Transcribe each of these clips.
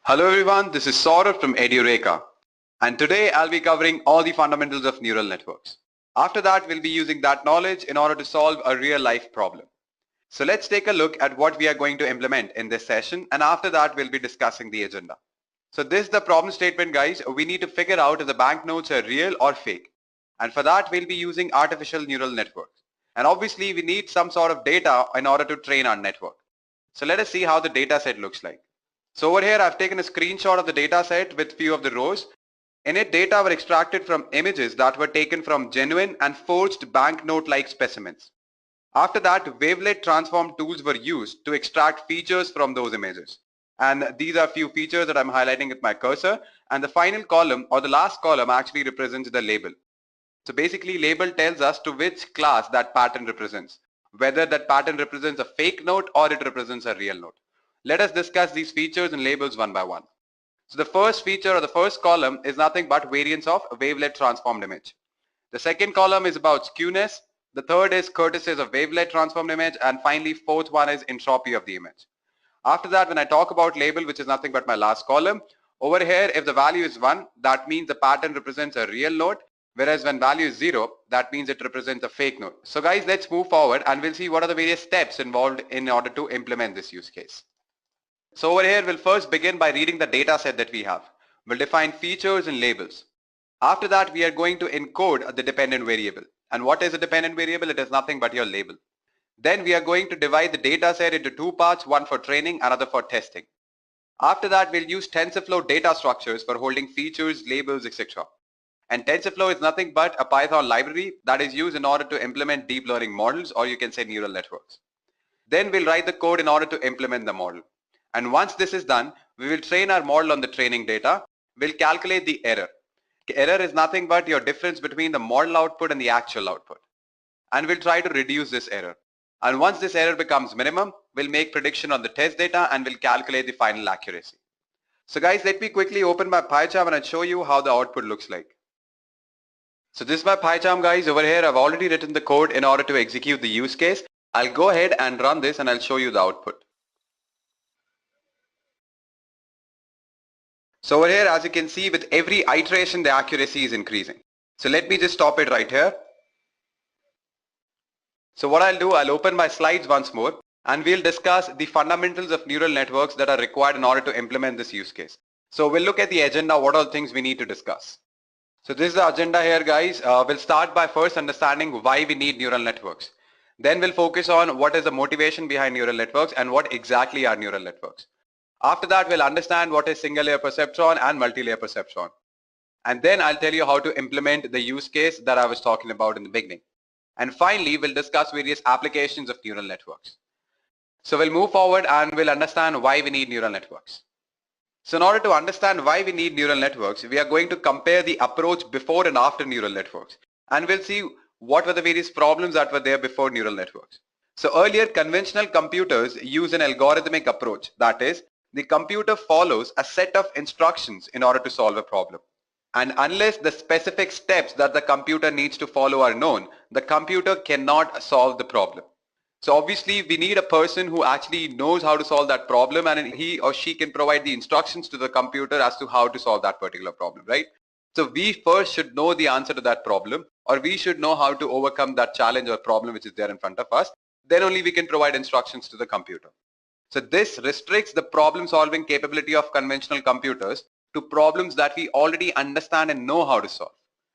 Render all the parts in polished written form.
Hello everyone, this is Saurabh from Edureka, and today I'll be covering all the fundamentals of neural networks. After that, we'll be using that knowledge in order to solve a real life problem. So let's take a look at what we are going to implement in this session, and after that we'll be discussing the agenda. So this is the problem statement, guys. We need to figure out if the banknotes are real or fake. And for that we'll be using artificial neural networks. And obviously we need some sort of data in order to train our network. So let us see how the data set looks like. So over here I've taken a screenshot of the data set with few of the rows. In it, data were extracted from images that were taken from genuine and forged banknote-like specimens. After that, wavelet transform tools were used to extract features from those images. And these are few features that I'm highlighting with my cursor. And the final column or the last column actually represents the label. So basically label tells us to which class that pattern represents, whether that pattern represents a fake note or it represents a real note. Let us discuss these features and labels one by one. So the first feature or the first column is nothing but variance of a wavelet transformed image. The second column is about skewness. The third is curtices of wavelet transformed image, and finally fourth one is entropy of the image. After that, when I talk about label, which is nothing but my last column, over here if the value is 1, that means the pattern represents a real note, whereas when value is 0, that means it represents a fake note. So guys, let's move forward and we'll see what are the various steps involved in order to implement this use case. So over here we'll first begin by reading the data set that we have. We'll define features and labels. After that we are going to encode the dependent variable. And what is a dependent variable? It is nothing but your label. Then we are going to divide the data set into two parts, one for training, another for testing. After that we'll use TensorFlow data structures for holding features, labels, etc. And TensorFlow is nothing but a Python library that is used in order to implement deep learning models, or you can say neural networks. Then we'll write the code in order to implement the model. And once this is done, we will train our model on the training data. We'll calculate the error. Error is nothing but your difference between the model output and the actual output. And we'll try to reduce this error. And once this error becomes minimum, we'll make prediction on the test data and we'll calculate the final accuracy. So guys, let me quickly open my PyCharm and I'll show you how the output looks like. So this is my PyCharm, guys. Over here I've already written the code in order to execute the use case. I'll go ahead and run this and I'll show you the output. So over here, as you can see, with every iteration, the accuracy is increasing. So let me just stop it right here. So what I'll do, I'll open my slides once more and we'll discuss the fundamentals of neural networks that are required in order to implement this use case. So we'll look at the agenda, what are the things we need to discuss. So this is the agenda here, guys. We'll start by first understanding why we need neural networks. Then we'll focus on what is the motivation behind neural networks and what exactly are neural networks. After that, we'll understand what is single-layer perceptron and multi-layer perceptron. And then I'll tell you how to implement the use case that I was talking about in the beginning. And finally, we'll discuss various applications of neural networks. So we'll move forward and we'll understand why we need neural networks. So in order to understand why we need neural networks, we are going to compare the approach before and after neural networks. And we'll see what were the various problems that were there before neural networks. So earlier, conventional computers use an algorithmic approach. That is, the computer follows a set of instructions in order to solve a problem. And unless the specific steps that the computer needs to follow are known, the computer cannot solve the problem. So obviously we need a person who actually knows how to solve that problem, and he or she can provide the instructions to the computer as to how to solve that particular problem, right? So we first should know the answer to that problem, or we should know how to overcome that challenge or problem which is there in front of us. Then only we can provide instructions to the computer. So this restricts the problem solving capability of conventional computers to problems that we already understand and know how to solve.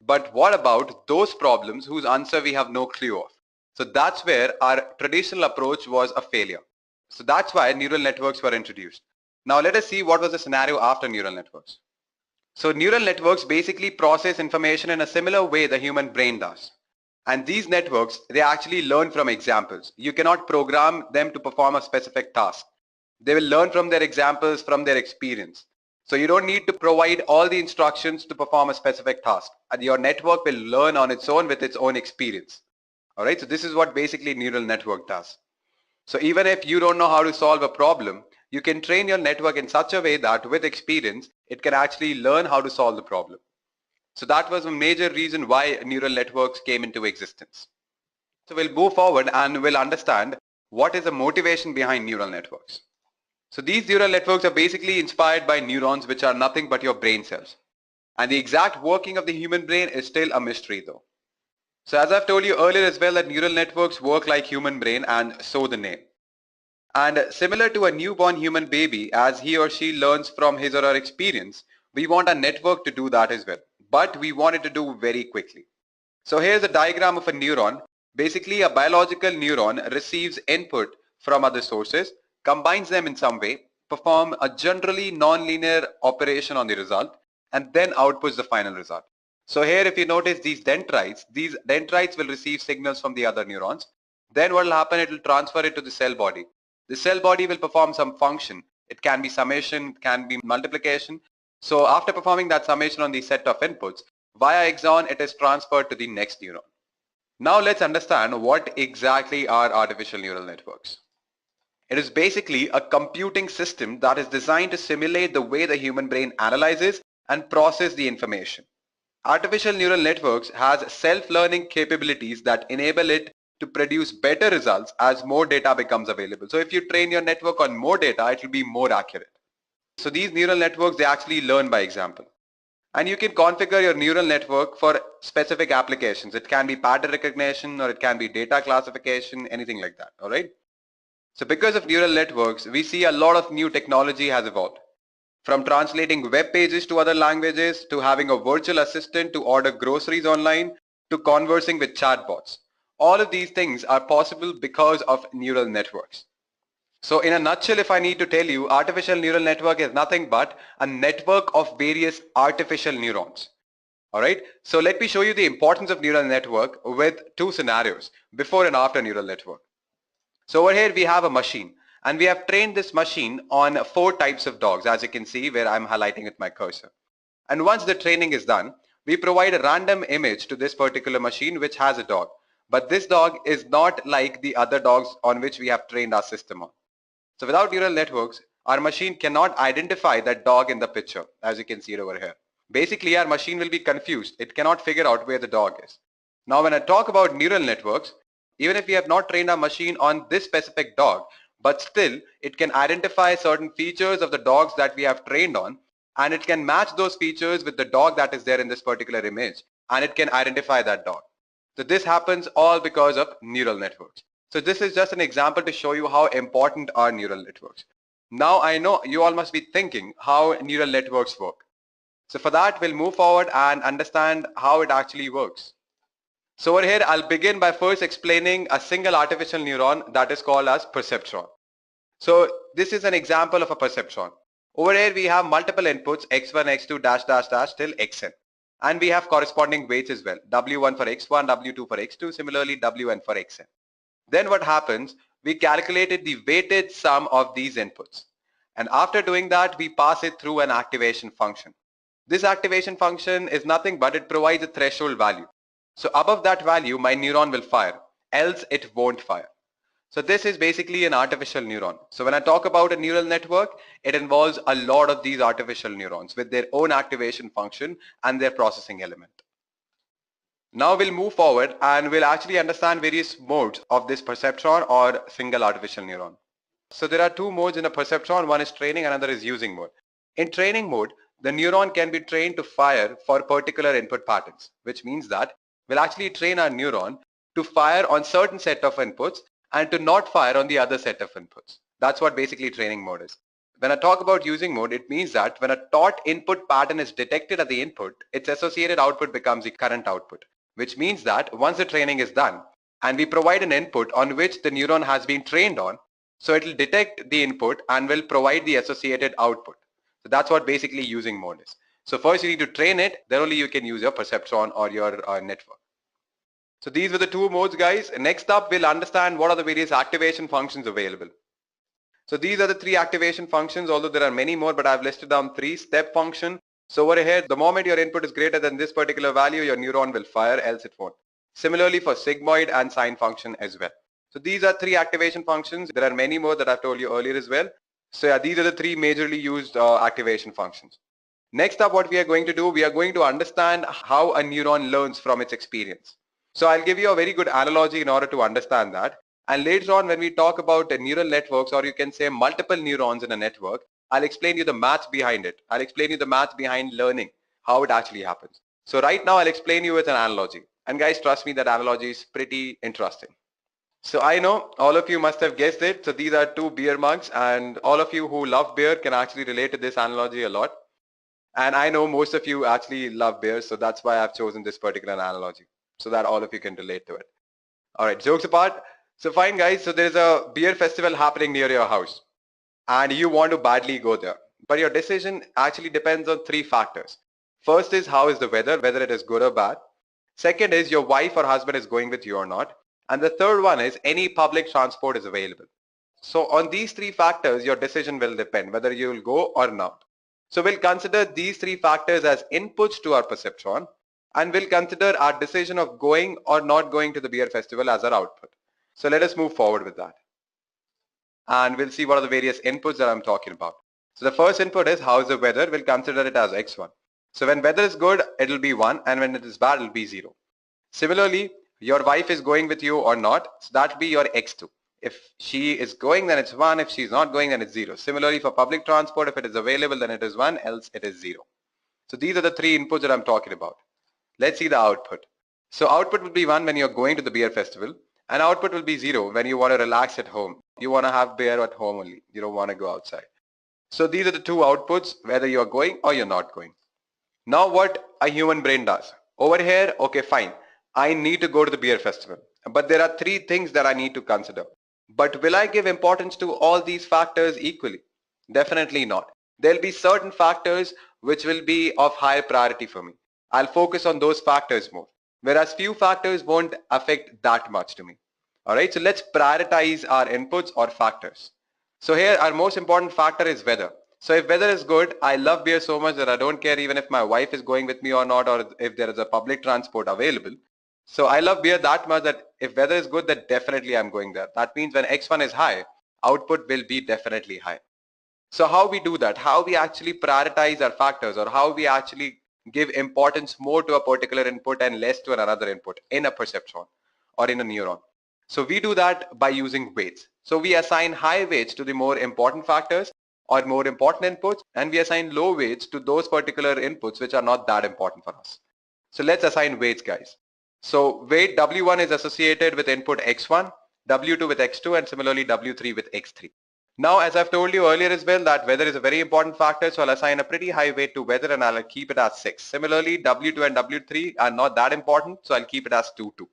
But what about those problems whose answer we have no clue of? So that's where our traditional approach was a failure. So that's why neural networks were introduced. Now let us see what was the scenario after neural networks. So neural networks basically process information in a similar way the human brain does. And these networks, they actually learn from examples. You cannot program them to perform a specific task. They will learn from their examples, from their experience. So you don't need to provide all the instructions to perform a specific task. And your network will learn on its own with its own experience. Alright, so this is what basically neural network does. So even if you don't know how to solve a problem, you can train your network in such a way that with experience, it can actually learn how to solve the problem. So that was a major reason why neural networks came into existence. So we'll move forward and we'll understand what is the motivation behind neural networks. So these neural networks are basically inspired by neurons, which are nothing but your brain cells. And the exact working of the human brain is still a mystery though. So as I've told you earlier as well, that neural networks work like human brain, and so the name. And similar to a newborn human baby, as he or she learns from his or her experience, we want a network to do that as well. But we want it to do very quickly. So here's a diagram of a neuron. Basically, a biological neuron receives input from other sources, combines them in some way, perform a generally non-linear operation on the result, and then outputs the final result. So here, if you notice these dendrites will receive signals from the other neurons. Then what will happen? It will transfer it to the cell body. The cell body will perform some function. It can be summation, can be multiplication. So after performing that summation on the set of inputs, via axon, it is transferred to the next neuron. Now let's understand what exactly are artificial neural networks. It is basically a computing system that is designed to simulate the way the human brain analyzes and processes the information. Artificial neural networks has self-learning capabilities that enable it to produce better results as more data becomes available. So if you train your network on more data, it will be more accurate. So these neural networks, they actually learn by example. And you can configure your neural network for specific applications. It can be pattern recognition, or it can be data classification, anything like that, all right? So because of neural networks, we see a lot of new technology has evolved. From translating web pages to other languages, to having a virtual assistant to order groceries online, to conversing with chatbots. All of these things are possible because of neural networks. So in a nutshell, if I need to tell you, artificial neural network is nothing but a network of various artificial neurons. Alright, so let me show you the importance of neural network with two scenarios, before and after neural network. So over here we have a machine, and we have trained this machine on 4 types of dogs, as you can see where I'm highlighting with my cursor. And once the training is done, we provide a random image to this particular machine which has a dog. But this dog is not like the other dogs on which we have trained our system on. So without neural networks, our machine cannot identify that dog in the picture, as you can see it over here. Basically, our machine will be confused. It cannot figure out where the dog is. Now, when I talk about neural networks, even if we have not trained our machine on this specific dog, but still it can identify certain features of the dogs that we have trained on, and it can match those features with the dog that is there in this particular image, and it can identify that dog. So this happens all because of neural networks. So this is just an example to show you how important are neural networks. Now I know you all must be thinking how neural networks work. So for that, we'll move forward and understand how it actually works. So over here, I'll begin by first explaining a single artificial neuron that is called as perceptron. So this is an example of a perceptron. Over here, we have multiple inputs, x1, x2, dash, dash, dash, till xn. And we have corresponding weights as well, w1 for x1, w2 for x2, similarly wn for xn. Then what happens, we calculated the weighted sum of these inputs. And after doing that, we pass it through an activation function. This activation function is nothing but it provides a threshold value. So above that value, my neuron will fire, else it won't fire. So this is basically an artificial neuron. So when I talk about a neural network, it involves a lot of these artificial neurons with their own activation function and their processing element. Now we'll move forward and we'll actually understand various modes of this perceptron or single artificial neuron. So there are 2 modes in a perceptron. One is training, another is using mode. In training mode, the neuron can be trained to fire for particular input patterns, which means that we'll actually train our neuron to fire on certain set of inputs and to not fire on the other set of inputs. That's what basically training mode is. When I talk about using mode, it means that when a taught input pattern is detected at the input, its associated output becomes the current output, which means that once the training is done and we provide an input on which the neuron has been trained on, so it will detect the input and will provide the associated output. So that's what basically using mode is. So first you need to train it, then only you can use your perceptron or your network. So these were the 2 modes, guys. Next up, we'll understand what are the various activation functions available. So these are the 3 activation functions, although there are many more, but I've listed down 3. Step function. So over here, the moment your input is greater than this particular value, your neuron will fire, else it won't. Similarly for sigmoid and sine function as well. So these are 3 activation functions. There are many more that I've told you earlier as well. So yeah, these are the 3 majorly used activation functions. Next up, what we are going to do, we are going to understand how a neuron learns from its experience. So I'll give you a very good analogy in order to understand that. And later on when we talk about neural networks, or you can say multiple neurons in a network, I'll explain you the math behind it. I'll explain you the math behind learning, how it actually happens. So right now I'll explain you with an analogy. And guys, trust me, that analogy is pretty interesting. So I know all of you must have guessed it. So these are two beer mugs, and all of you who love beer can actually relate to this analogy a lot. And I know most of you actually love beer, so that's why I've chosen this particular analogy, so that all of you can relate to it. All right, jokes apart. So fine guys, so there's a beer festival happening near your house and you want to badly go there. But your decision actually depends on three factors. First is how is the weather, whether it is good or bad. Second is your wife or husband is going with you or not. And the third one is any public transport is available. So on these three factors, your decision will depend whether you will go or not. So we'll consider these three factors as inputs to our perceptron, and we'll consider our decision of going or not going to the beer festival as our output. So let us move forward with that. And we'll see what are the various inputs that I'm talking about. So the first input is how is the weather. We'll consider it as x1. So when weather is good, it'll be 1, and when it is bad, it'll be 0. Similarly, your wife is going with you or not, so that'll be your x2. If she is going, then it's 1. If she's not going, then it's 0. Similarly, for public transport, if it is available, then it is 1, else it is 0. So these are the three inputs that I'm talking about. Let's see the output. So output will be 1 when you're going to the beer festival, and output will be 0 when you want to relax at home. You want to have beer at home only. You don't want to go outside. So these are the two outputs, whether you're going or you're not going. Now what a human brain does. Over here, okay, fine. I need to go to the beer festival. But there are three things that I need to consider. But will I give importance to all these factors equally? Definitely not. There'll be certain factors which will be of higher priority for me. I'll focus on those factors more. Whereas few factors won't affect that much to me. Alright, so let's prioritize our inputs or factors. So here our most important factor is weather. So if weather is good, I love beer so much that I don't care even if my wife is going with me or not, or if there is a public transport available. So I love beer that much that if weather is good, then definitely I'm going there. That means when x1 is high, output will be definitely high. So how we do that, how we actually prioritize our factors, or how we actually give importance more to a particular input and less to another input in a perceptron or in a neuron. So we do that by using weights. So we assign high weights to the more important factors or more important inputs, and we assign low weights to those particular inputs which are not that important for us. So let's assign weights, guys. So weight W1 is associated with input X1, W2 with X2, and similarly W3 with X3. Now, as I've told you earlier as well, that weather is a very important factor, so I'll assign a pretty high weight to weather and I'll keep it as 6. Similarly, W2 and W3 are not that important, so I'll keep it as 2, 2.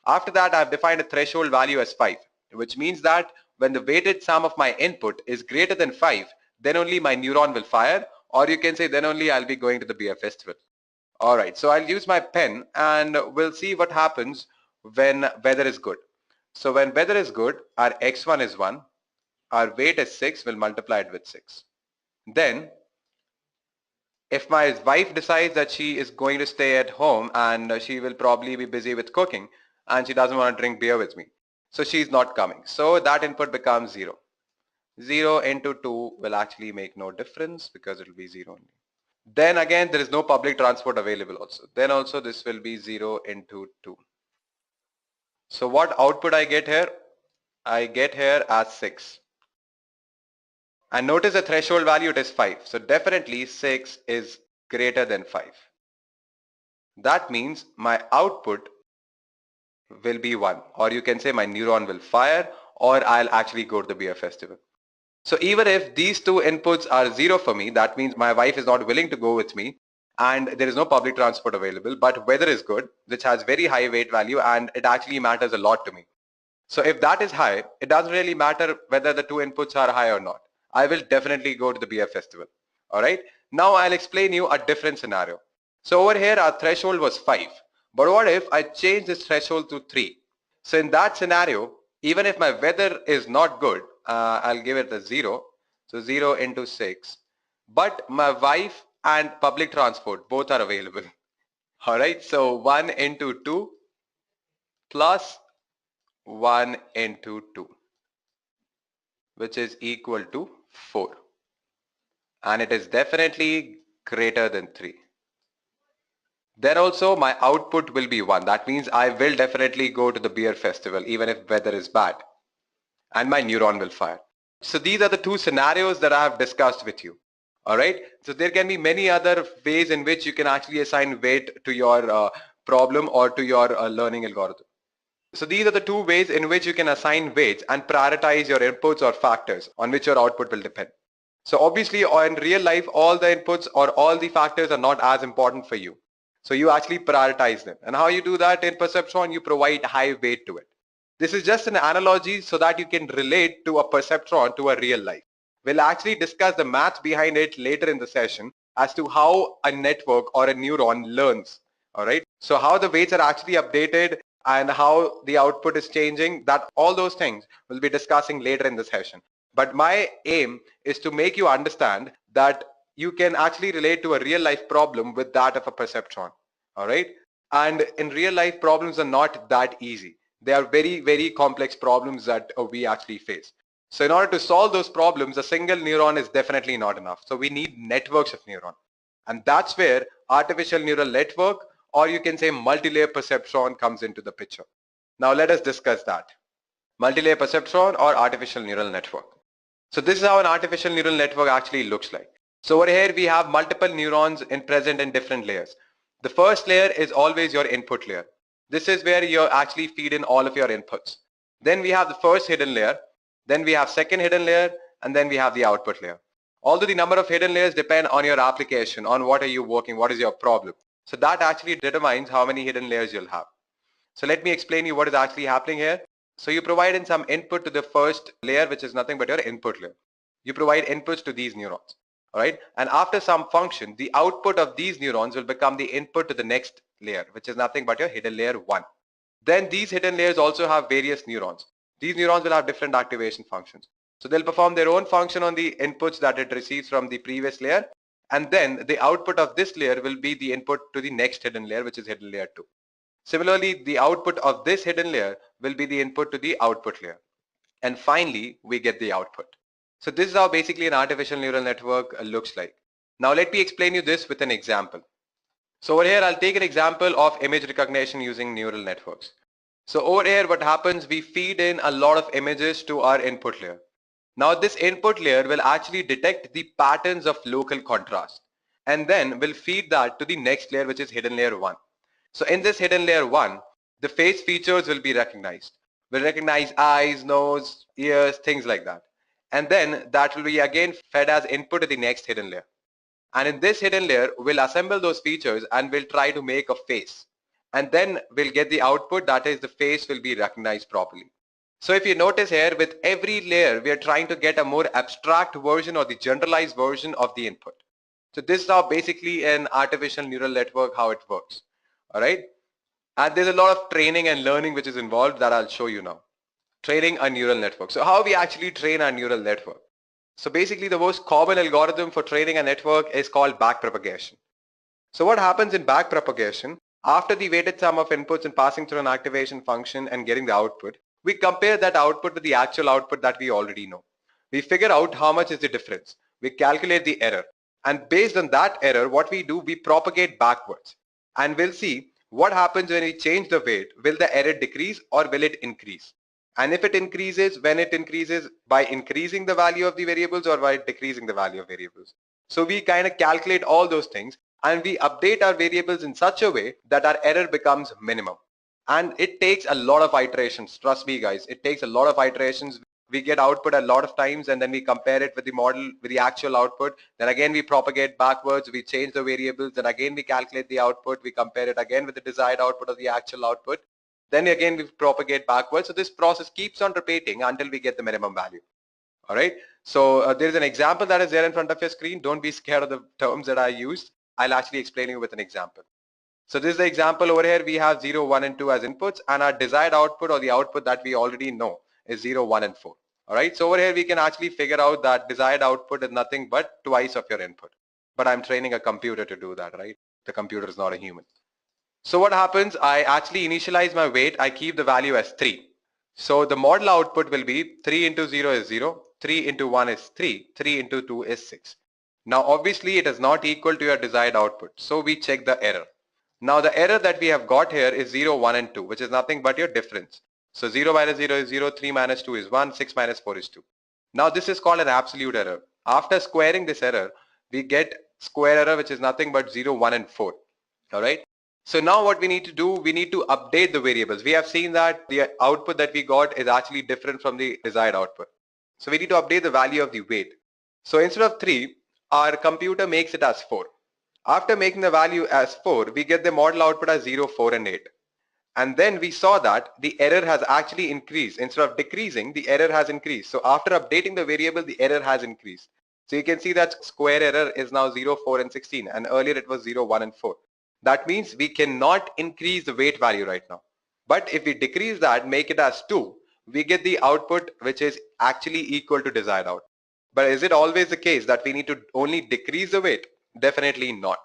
After that, I've defined a threshold value as 5, which means that when the weighted sum of my input is greater than 5, then only my neuron will fire, or you can say then only I'll be going to the beer festival. Alright, so I'll use my pen and we'll see what happens when weather is good. So when weather is good, our x1 is 1, our weight is 6, we'll multiply it with 6. Then, if my wife decides that she is going to stay at home and she will probably be busy with cooking and she doesn't want to drink beer with me, so she's not coming. So that input becomes 0. 0 into 2 will actually make no difference because it will be 0 only. Then again, there is no public transport available also. Then also this will be 0 into 2. So what output I get here? I get here as 6. And notice the threshold value, it is 5. So definitely 6 is greater than 5. That means my output will be 1. Or you can say my neuron will fire, or I'll actually go to the beer festival. So even if these two inputs are 0 for me, that means my wife is not willing to go with me and there is no public transport available, but weather is good, which has very high weight value and it actually matters a lot to me. So if that is high, it doesn't really matter whether the two inputs are high or not. I will definitely go to the beer festival. Alright, now I'll explain you a different scenario. So over here our threshold was 5, but what if I change this threshold to 3? So in that scenario, even if my weather is not good, I'll give it a 0. So 0 into 6. But my wife and public transport both are available. Alright, so 1 into 2 plus 1 into 2, which is equal to 4. And it is definitely greater than 3. Then also my output will be 1. That means I will definitely go to the beer festival even if weather is bad. and my neuron will fire. So these are the two scenarios that I have discussed with you. All right. So there can be many other ways in which you can actually assign weight to your problem or to your learning algorithm. So these are the two ways in which you can assign weights and prioritize your inputs or factors on which your output will depend. So obviously in real life, all the inputs or all the factors are not as important for you. So you actually prioritize them. And how you do that in Perceptron, you provide high weight to it. This is just an analogy so that you can relate to a perceptron to a real life. We'll actually discuss the math behind it later in the session as to how a network or a neuron learns. All right. So how the weights are actually updated and how the output is changing, that all those things we'll be discussing later in the session. But my aim is to make you understand that you can actually relate to a real life problem with that of a perceptron. All right. And in real life, problems are not that easy. They are very, very complex problems that we actually face. So in order to solve those problems, a single neuron is definitely not enough. So we need networks of neurons. And that's where artificial neural network, or you can say multilayer perceptron, comes into the picture. Now let us discuss that. Multilayer perceptron or artificial neural network. So this is how an artificial neural network actually looks like. So over here we have multiple neurons present in different layers. The first layer is always your input layer. This is where you actually feed in all of your inputs. Then we have the first hidden layer. Then we have second hidden layer, and then we have the output layer. Although the number of hidden layers depend on your application, on what are you working, what is your problem. So that actually determines how many hidden layers you'll have. So let me explain you what is actually happening here. So you provide in some input to the first layer, which is nothing but your input layer. You provide inputs to these neurons. All right. And after some function, the output of these neurons will become the input to the next layer, which is nothing but your hidden layer 1. Then these hidden layers also have various neurons. These neurons will have different activation functions. So they'll perform their own function on the inputs that it receives from the previous layer. And then the output of this layer will be the input to the next hidden layer, which is hidden layer 2. Similarly, the output of this hidden layer will be the input to the output layer. And finally, we get the output. So this is how basically an artificial neural network looks like. Now let me explain you this with an example. So over here, I'll take an example of image recognition using neural networks. So over here, what happens, we feed in a lot of images to our input layer. Now this input layer will actually detect the patterns of local contrast and then will feed that to the next layer, which is hidden layer 1. So in this hidden layer 1, the face features will be recognized. We'll recognize eyes, nose, ears, things like that. And then that will be again fed as input to the next hidden layer. And in this hidden layer, we'll assemble those features and we'll try to make a face. And then we'll get the output, that is the face will be recognized properly. So if you notice here, with every layer, we are trying to get a more abstract version or the generalized version of the input. So this is how basically an artificial neural network, how it works. All right. And there's a lot of training and learning which is involved that I'll show you now. Training a neural network. So how we actually train a neural network. So basically the most common algorithm for training a network is called backpropagation. So what happens in backpropagation, after the weighted sum of inputs and passing through an activation function and getting the output, we compare that output to the actual output that we already know. We figure out how much is the difference. We calculate the error. And based on that error, what we do, we propagate backwards. And we'll see what happens when we change the weight. Will the error decrease or will it increase? And if it increases, when it increases by increasing the value of the variables or by decreasing the value of variables. So we kind of calculate all those things and we update our variables in such a way that our error becomes minimum. And it takes a lot of iterations. Trust me guys, it takes a lot of iterations. We get output a lot of times and then we compare it with the model, with the actual output. Then again we propagate backwards, we change the variables, then again we calculate the output, we compare it again with the desired output of the actual output. Then again we propagate backwards. So this process keeps on repeating until we get the minimum value. All right. So there's an example that is there in front of your screen. Don't be scared of the terms that I used. I'll actually explain you with an example. So this is the example over here. We have 0, 1 and 2 as inputs and our desired output or the output that we already know is 0, 1 and 4. All right. So over here we can actually figure out that desired output is nothing but twice of your input. But I'm training a computer to do that, right? The computer is not a human. So what happens, I actually initialize my weight, I keep the value as 3. So the model output will be 3 into 0 is 0, 3 into 1 is 3, 3 into 2 is 6. Now obviously it is not equal to your desired output, so we check the error. Now the error that we have got here is 0, 1 and 2, which is nothing but your difference. So 0 minus 0 is 0, 3 minus 2 is 1, 6 minus 4 is 2. Now this is called an absolute error. After squaring this error, we get square error, which is nothing but 0, 1 and 4. Alright. So now what we need to do, we need to update the variables. We have seen that the output that we got is actually different from the desired output. So we need to update the value of the weight. So instead of 3, our computer makes it as 4. After making the value as 4, we get the model output as 0, 4 and 8. And then we saw that the error has actually increased. Instead of decreasing, the error has increased. So after updating the variable, the error has increased. So you can see that square error is now 0, 4 and 16, and earlier it was 0, 1 and 4. That means we cannot increase the weight value right now. But if we decrease that, make it as 2, we get the output which is actually equal to desired output. But is it always the case that we need to only decrease the weight? Definitely not.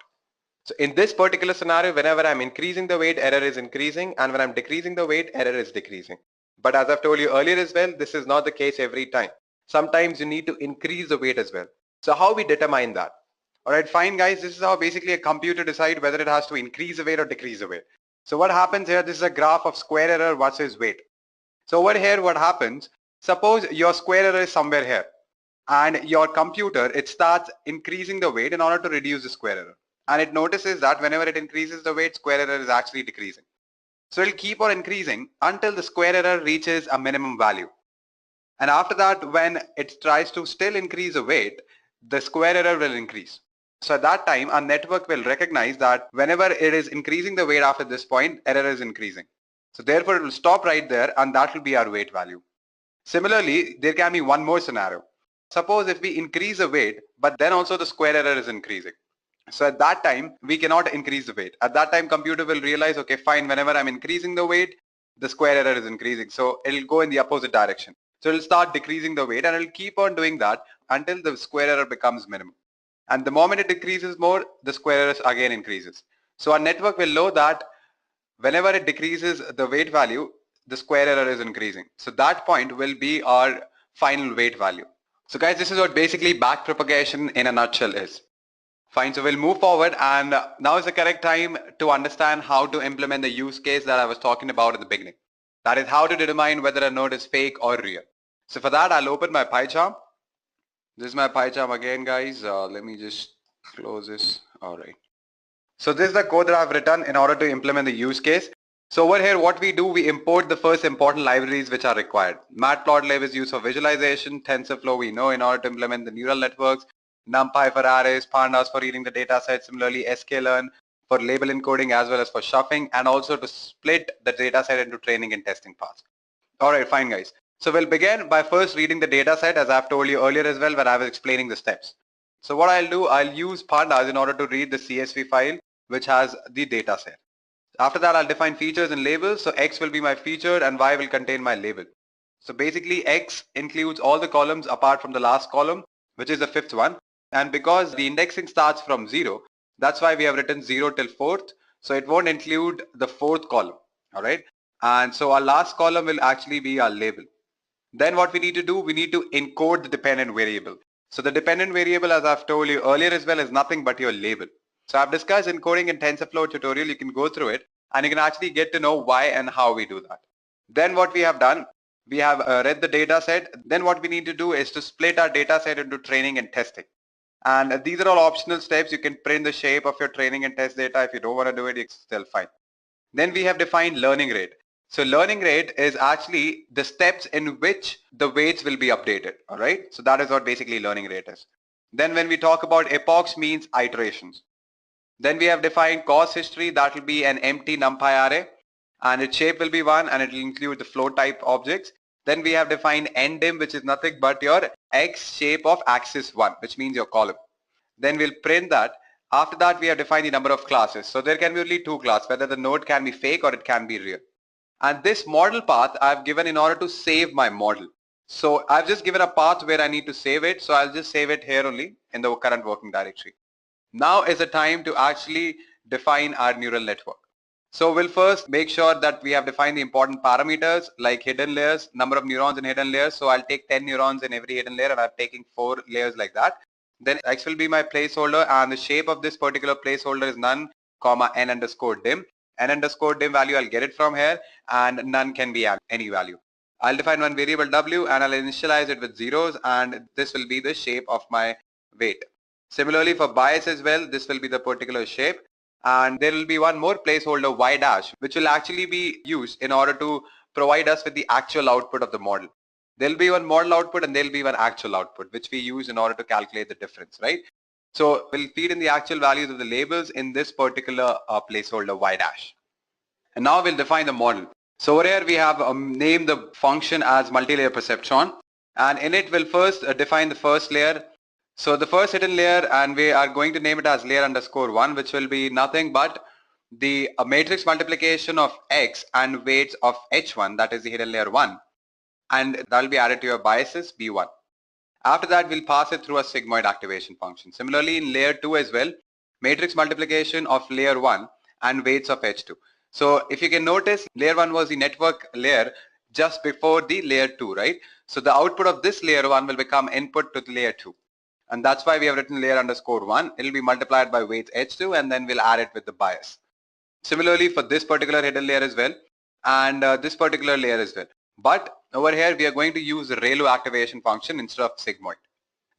So in this particular scenario, whenever I'm increasing the weight, error is increasing, and when I'm decreasing the weight, error is decreasing. But as I've told you earlier as well, this is not the case every time. Sometimes you need to increase the weight as well. So how we determine that? Alright, fine guys, this is how basically a computer decides whether it has to increase the weight or decrease the weight. So what happens here, this is a graph of square error versus weight. So over here what happens, suppose your square error is somewhere here, and your computer, it starts increasing the weight in order to reduce the square error. And it notices that whenever it increases the weight, square error is actually decreasing. So it'll keep on increasing until the square error reaches a minimum value. And after that, when it tries to still increase the weight, the square error will increase. So at that time, our network will recognize that whenever it is increasing the weight after this point, error is increasing. So therefore, it will stop right there, and that will be our weight value. Similarly, there can be one more scenario. Suppose if we increase the weight, but then also the square error is increasing. So at that time, we cannot increase the weight. At that time, computer will realize, okay, fine, whenever I'm increasing the weight, the square error is increasing. So it'll go in the opposite direction. So it'll start decreasing the weight, and it'll keep on doing that until the square error becomes minimum. And the moment it decreases more, the square error again increases. So our network will know that whenever it decreases the weight value, the square error is increasing. So that point will be our final weight value. So guys, this is what basically backpropagation in a nutshell is. Fine, so we'll move forward, and now is the correct time to understand how to implement the use case that I was talking about at the beginning. That is how to determine whether a node is fake or real. So for that, I'll open my PyCharm. This is my PyCharm again, guys. Let me just close this. All right. So this is the code that I've written in order to implement the use case. So over here, what we do, we import the first important libraries which are required. Matplotlib is used for visualization. TensorFlow we know in order to implement the neural networks. NumPy for arrays, pandas for reading the data set, similarly sklearn for label encoding as well as for shuffling, and also to split the data set into training and testing parts. Alright, fine guys. So we'll begin by first reading the data set, as I've told you earlier as well when I was explaining the steps. So what I'll do, I'll use pandas in order to read the CSV file which has the data set. After that, I'll define features and labels. So X will be my feature and Y will contain my label. So basically X includes all the columns apart from the last column, which is the fifth one. And because the indexing starts from 0, that's why we have written 0 till 4th. So it won't include the 4th column. All right. And so our last column will actually be our label. Then what we need to do, we need to encode the dependent variable. So the dependent variable, as I've told you earlier as well, is nothing but your label. So I've discussed encoding in TensorFlow tutorial. You can go through it and you can actually get to know why and how we do that. Then what we have done, we have read the data set. Then what we need to do is to split our data set into training and testing. And these are all optional steps. You can print the shape of your training and test data. If you don't want to do it, it's still fine. Then we have defined learning rate. So learning rate is actually the steps in which the weights will be updated. All right. So that is what basically learning rate is. Then when we talk about epochs, means iterations. Then we have defined course history. That will be an empty NumPy array, and its shape will be 1, and it will include the float type objects. Then we have defined ndim, which is nothing but your X shape of axis 1, which means your column. Then we'll print that. After that, we have defined the number of classes. So there can be only 2 classes, whether the node can be fake or it can be real. And this model path I've given in order to save my model. So I've just given a path where I need to save it. So I'll just save it here only in the current working directory. Now is the time to actually define our neural network. So we'll first make sure that we have defined the important parameters like hidden layers, number of neurons in hidden layers. So I'll take 10 neurons in every hidden layer, and I'm taking 4 layers like that. Then X will be my placeholder, and the shape of this particular placeholder is none, n_dim. n underscore dim value, I'll get it from here, and none can be any value. I'll define one variable w and I'll initialize it with zeros, and this will be the shape of my weight. Similarly for bias as well, this will be the particular shape, and there will be one more placeholder y dash, which will actually be used in order to provide us with the actual output of the model. There'll be one model output and there'll be one actual output, which we use in order to calculate the difference, right? So we'll feed in the actual values of the labels in this particular placeholder y dash. And now we'll define the model. So over here we have named the function as Multilayer Perceptron, and in it we'll first define the first layer. So the first hidden layer, and we are going to name it as layer underscore 1, which will be nothing but the matrix multiplication of x and weights of h1, that is the hidden layer 1, and that will be added to your biases b1. After that, we'll pass it through a sigmoid activation function. Similarly, in layer 2 as well, matrix multiplication of layer 1 and weights of h2. So if you can notice, layer 1 was the network layer just before the layer 2, right? So the output of this layer 1 will become input to the layer 2. And that's why we have written layer underscore 1. It will be multiplied by weights h2, and then we'll add it with the bias. Similarly for this particular hidden layer as well, and this particular layer as well. But over here we are going to use the ReLU activation function instead of sigmoid.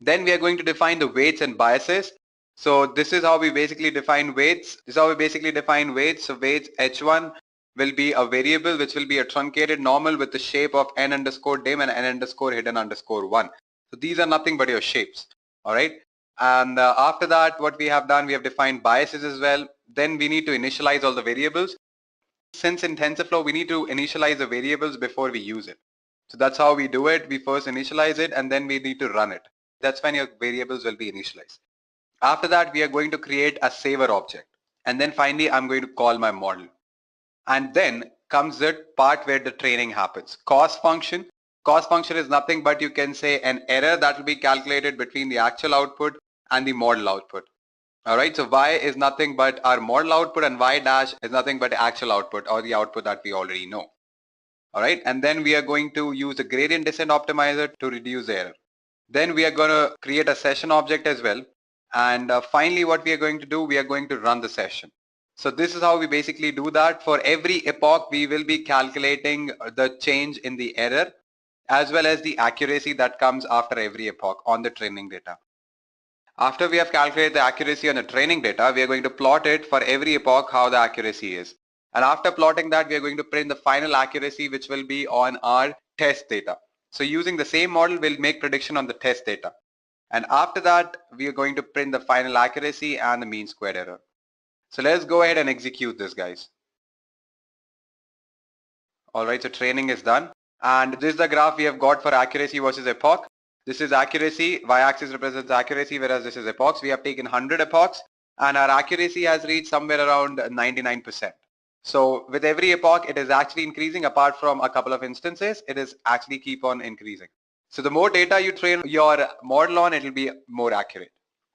Then we are going to define the weights and biases. So this is how we basically define weights. So weights h1 will be a variable which will be a truncated normal with the shape of n underscore dim and n underscore hidden underscore 1. So these are nothing but your shapes. Alright. And after that, what we have done, we have defined biases as well. Then we need to initialize all the variables. Since in TensorFlow, we need to initialize the variables before we use it. So that's how we do it. We first initialize it and then we need to run it. That's when your variables will be initialized. After that, we are going to create a saver object. And then finally, I'm going to call my model. And then comes the part where the training happens. Cost function. Cost function is nothing but, you can say, an error that will be calculated between the actual output and the model output. Alright, so y is nothing but our model output and y dash is nothing but the actual output or the output that we already know. Alright, and then we are going to use a gradient descent optimizer to reduce the error. Then we are going to create a session object as well. And finally what we are going to do, we are going to run the session. So this is how we basically do that. For every epoch, we will be calculating the change in the error as well as the accuracy that comes after every epoch on the training data. After we have calculated the accuracy on the training data, we are going to plot it for every epoch how the accuracy is. And after plotting that, we are going to print the final accuracy, which will be on our test data. So using the same model, we'll make prediction on the test data. And after that, we are going to print the final accuracy and the mean squared error. So let's go ahead and execute this, guys. Alright, so training is done. And this is the graph we have got for accuracy versus epoch. This is accuracy, y-axis represents accuracy, whereas this is epochs. We have taken 100 epochs and our accuracy has reached somewhere around 99%. So with every epoch, it is actually increasing. Apart from a couple of instances, it is actually keep on increasing. So the more data you train your model on, it will be more accurate.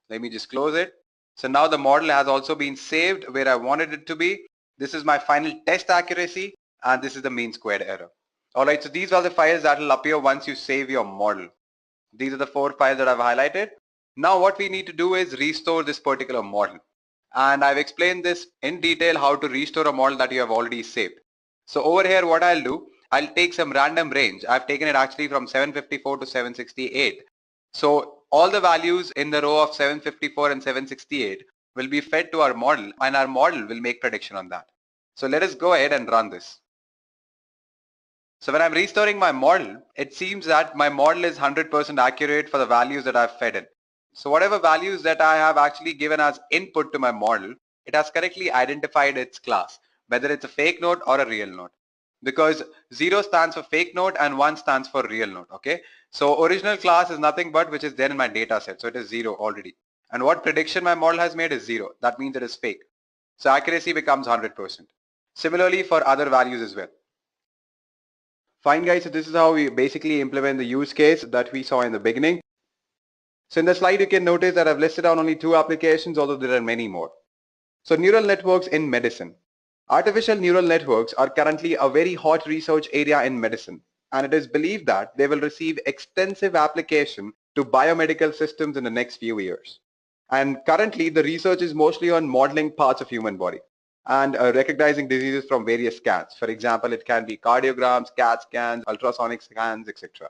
Let me just close it. So now the model has also been saved where I wanted it to be. This is my final test accuracy and this is the mean squared error. Alright, so these are the files that will appear once you save your model. These are the 4 files that I've highlighted. Now what we need to do is restore this particular model. And I've explained this in detail how to restore a model that you have already saved. So over here what I'll do, I'll take some random range. I've taken it actually from 754 to 768. So all the values in the row of 754 and 768 will be fed to our model and our model will make prediction on that. So let us go ahead and run this. So when I'm restoring my model, it seems that my model is 100% accurate for the values that I've fed in. So whatever values that I have actually given as input to my model, it has correctly identified its class, whether it's a fake node or a real node. Because 0 stands for fake node and 1 stands for real node, okay? So original class is nothing but which is there in my data set, so it is 0 already. And what prediction my model has made is 0. That means it is fake. So accuracy becomes 100%. Similarly for other values as well. Fine guys, so this is how we basically implement the use case that we saw in the beginning. So in the slide you can notice that I've listed down only 2 applications, although there are many more. So neural networks in medicine. Artificial neural networks are currently a very hot research area in medicine, and it is believed that they will receive extensive application to biomedical systems in the next few years. And currently the research is mostly on modeling parts of human body. and recognizing diseases from various scans. For example, it can be cardiograms, CAT scans, ultrasonic scans, etc.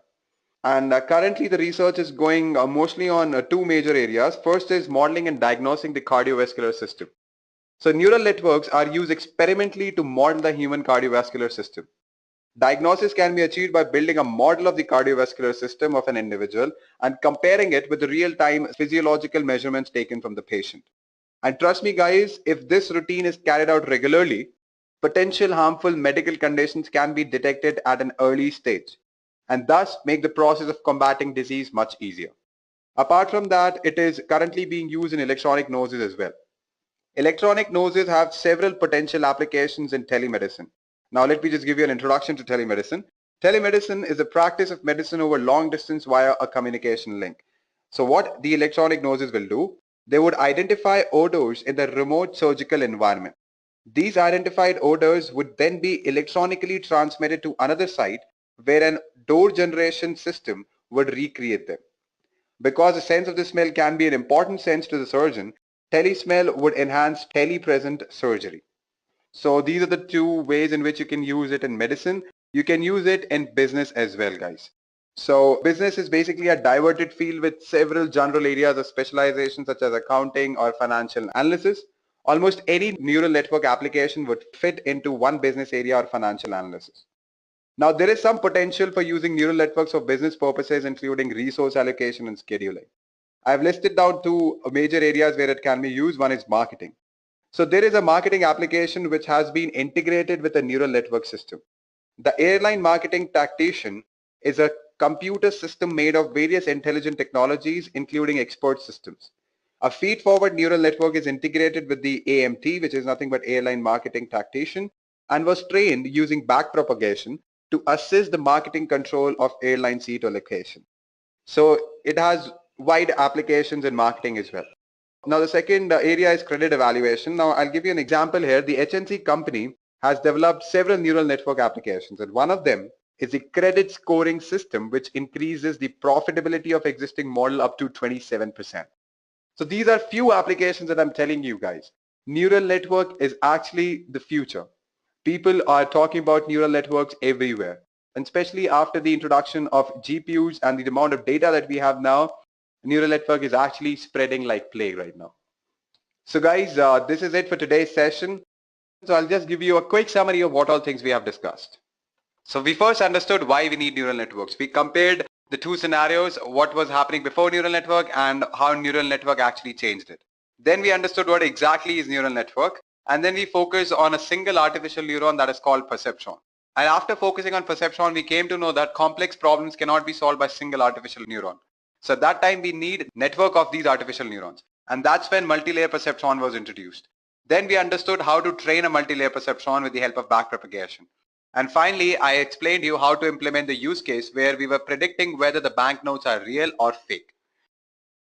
And currently the research is going mostly on two major areas. First is modeling and diagnosing the cardiovascular system. So neural networks are used experimentally to model the human cardiovascular system. Diagnosis can be achieved by building a model of the cardiovascular system of an individual and comparing it with the real-time physiological measurements taken from the patient. And trust me guys, if this routine is carried out regularly, potential harmful medical conditions can be detected at an early stage and thus make the process of combating disease much easier. Apart from that, it is currently being used in electronic noses as well. Electronic noses have several potential applications in telemedicine. Now let me just give you an introduction to telemedicine. Telemedicine is a practice of medicine over long distance via a communication link. So what the electronic noses will do, they would identify odors in the remote surgical environment. These identified odors would then be electronically transmitted to another site where an door generation system would recreate them. Because the sense of the smell can be an important sense to the surgeon, telesmell would enhance telepresent surgery. So these are the two ways in which you can use it in medicine. You can use it in business as well, guys. So business is basically a diverted field with several general areas of specialization such as accounting or financial analysis. Almost any neural network application would fit into one business area or financial analysis. Now there is some potential for using neural networks for business purposes, including resource allocation and scheduling. I've listed down two major areas where it can be used. One is marketing. So there is a marketing application which has been integrated with a neural network system. The airline marketing tactician is a computer system made of various intelligent technologies, including expert systems. A feed-forward neural network is integrated with the AMT, which is nothing but airline marketing tactician, and was trained using backpropagation to assist the marketing control of airline seat allocation. So it has wide applications in marketing as well. Now the second area is credit evaluation. Now I'll give you an example here. The HNC company has developed several neural network applications, and one of them is the credit scoring system, which increases the profitability of existing model up to 27%. So these are few applications that I'm telling you guys. Neural network is actually the future. People are talking about neural networks everywhere, and especially after the introduction of GPUs and the amount of data that we have now, neural network is actually spreading like plague right now. So guys, this is it for today's session. So I'll just give you a quick summary of what all things we have discussed. So we first understood why we need neural networks. We compared the two scenarios, what was happening before neural network and how neural network actually changed it. Then we understood what exactly is neural network, and then we focused on a single artificial neuron that is called perceptron. And after focusing on perceptron, we came to know that complex problems cannot be solved by single artificial neuron. So at that time we need network of these artificial neurons. And that's when multilayer perceptron was introduced. Then we understood how to train a multilayer perceptron with the help of backpropagation. And finally, I explained to you how to implement the use case where we were predicting whether the banknotes are real or fake.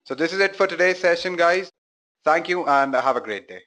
So this is it for today's session, guys. Thank you and have a great day.